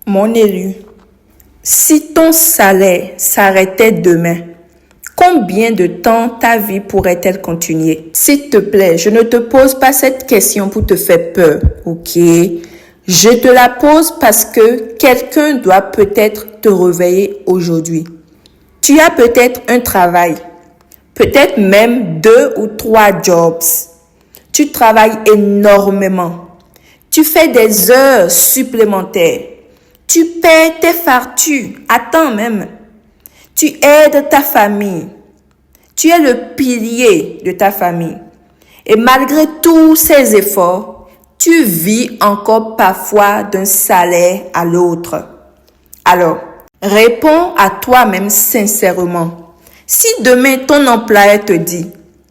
Mon élu, si ton salaire s'arrêtait demain, combien de temps ta vie pourrait-elle continuer? S'il te plaît, je ne te pose pas cette question pour te faire peur, ok? Je te la pose parce que quelqu'un doit peut-être te réveiller aujourd'hui. Tu as peut-être un travail, peut-être même 2 ou 3 jobs. Tu travailles énormément. Tu fais des heures supplémentaires. Tu paies tes factures à temps même. Tu aides ta famille. Tu es le pilier de ta famille. Et malgré tous ces efforts, tu vis encore parfois d'un salaire à l'autre. Alors, réponds à toi-même sincèrement. Si demain ton employeur te dit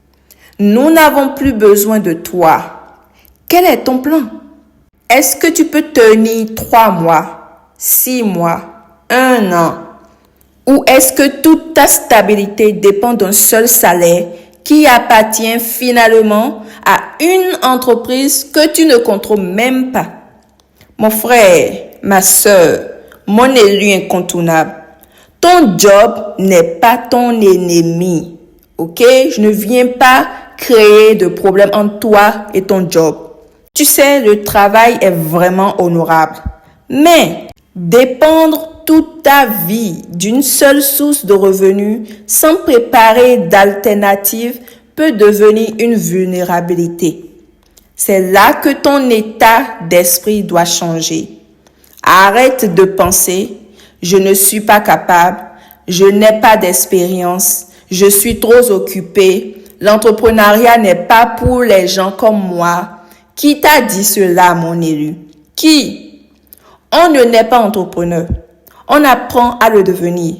« Nous n'avons plus besoin de toi », quel est ton plan? Est-ce que tu peux tenir 3 mois, 6 mois, 1 an? Ou est-ce que toute ta stabilité dépend d'un seul salaire qui appartient finalement à une entreprise que tu ne contrôles même pas? Mon frère, ma soeur, mon élu incontournable, ton job n'est pas ton ennemi, ok? Je ne viens pas créer de problème entre toi et ton job. Tu sais, le travail est vraiment honorable, mais dépendre toute ta vie d'une seule source de revenus sans préparer d'alternatives peut devenir une vulnérabilité. C'est là que ton état d'esprit doit changer. Arrête de penser « je ne suis pas capable, je n'ai pas d'expérience, je suis trop occupé, l'entrepreneuriat n'est pas pour les gens comme moi ». Qui t'a dit cela, mon élu? Qui? On ne naît pas entrepreneur. On apprend à le devenir.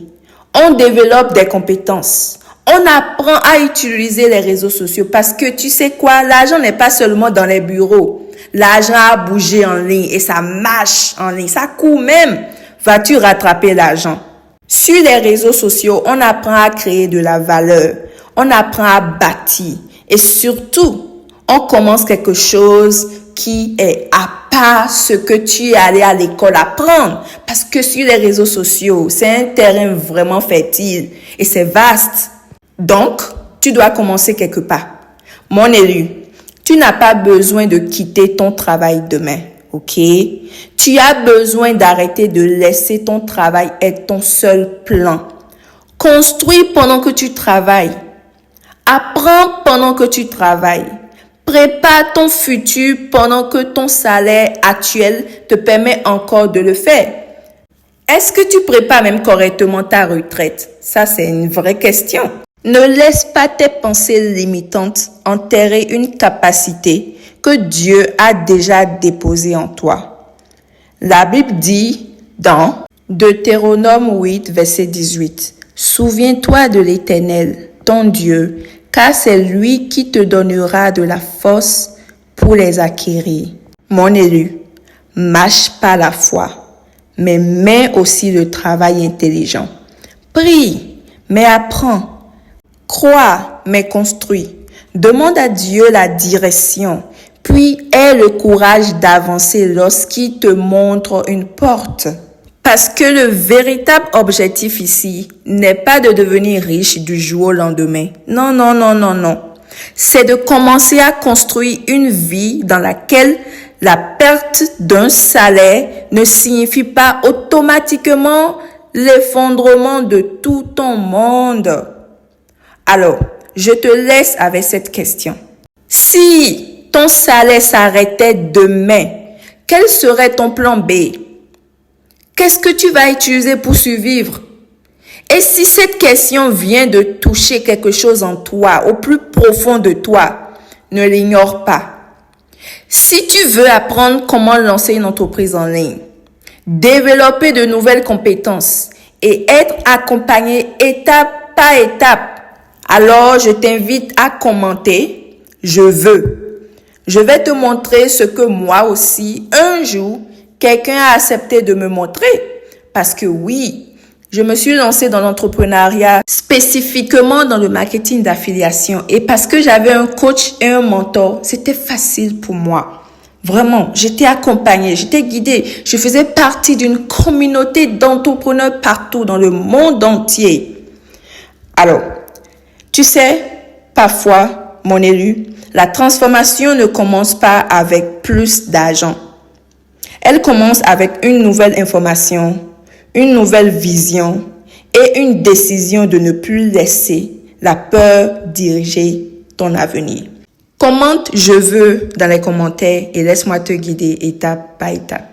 On développe des compétences. On apprend à utiliser les réseaux sociaux parce que tu sais quoi? L'argent n'est pas seulement dans les bureaux. L'argent a bougé en ligne et ça marche en ligne. Ça court même. Vas-tu rattraper l'argent? Sur les réseaux sociaux, on apprend à créer de la valeur. On apprend à bâtir. Et surtout, on commence quelque chose qui est à part ce que tu es allé à l'école apprendre. Parce que sur les réseaux sociaux, c'est un terrain vraiment fertile et c'est vaste. Donc, tu dois commencer quelque part. Mon élu, tu n'as pas besoin de quitter ton travail demain, ok? Tu as besoin d'arrêter de laisser ton travail être ton seul plan. Construis pendant que tu travailles. Apprends pendant que tu travailles. Prépare ton futur pendant que ton salaire actuel te permet encore de le faire. Est-ce que tu prépares même correctement ta retraite? Ça, c'est une vraie question. Ne laisse pas tes pensées limitantes enterrer une capacité que Dieu a déjà déposée en toi. La Bible dit dans Deutéronome 8, verset 18, « Souviens-toi de l'Éternel, ton Dieu, car c'est lui qui te donnera de la force pour les acquérir. » Mon élu, marche par la foi, mais mets aussi le travail intelligent. Prie, mais apprends. Crois, mais construis. Demande à Dieu la direction, puis aie le courage d'avancer lorsqu'il te montre une porte. Parce que le véritable objectif ici n'est pas de devenir riche du jour au lendemain. Non, non, non, non, non. C'est de commencer à construire une vie dans laquelle la perte d'un salaire ne signifie pas automatiquement l'effondrement de tout ton monde. Alors, je te laisse avec cette question. Si ton salaire s'arrêtait demain, quel serait ton plan B? Qu'est-ce que tu vas utiliser pour survivre? Et si cette question vient de toucher quelque chose en toi, au plus profond de toi, ne l'ignore pas. Si tu veux apprendre comment lancer une entreprise en ligne, développer de nouvelles compétences et être accompagné étape par étape, alors je t'invite à commenter « Je veux ». Je vais te montrer ce que moi aussi, un jour, quelqu'un a accepté de me montrer. Parce que oui, je me suis lancée dans l'entrepreneuriat, spécifiquement dans le marketing d'affiliation. Et parce que j'avais un coach et un mentor, c'était facile pour moi. Vraiment, j'étais accompagnée, j'étais guidée. Je faisais partie d'une communauté d'entrepreneurs partout dans le monde entier. Alors, tu sais, parfois, mon élu, la transformation ne commence pas avec plus d'argent. Elle commence avec une nouvelle information, une nouvelle vision et une décision de ne plus laisser la peur diriger ton avenir. Commente « je veux » dans les commentaires et laisse-moi te guider étape par étape.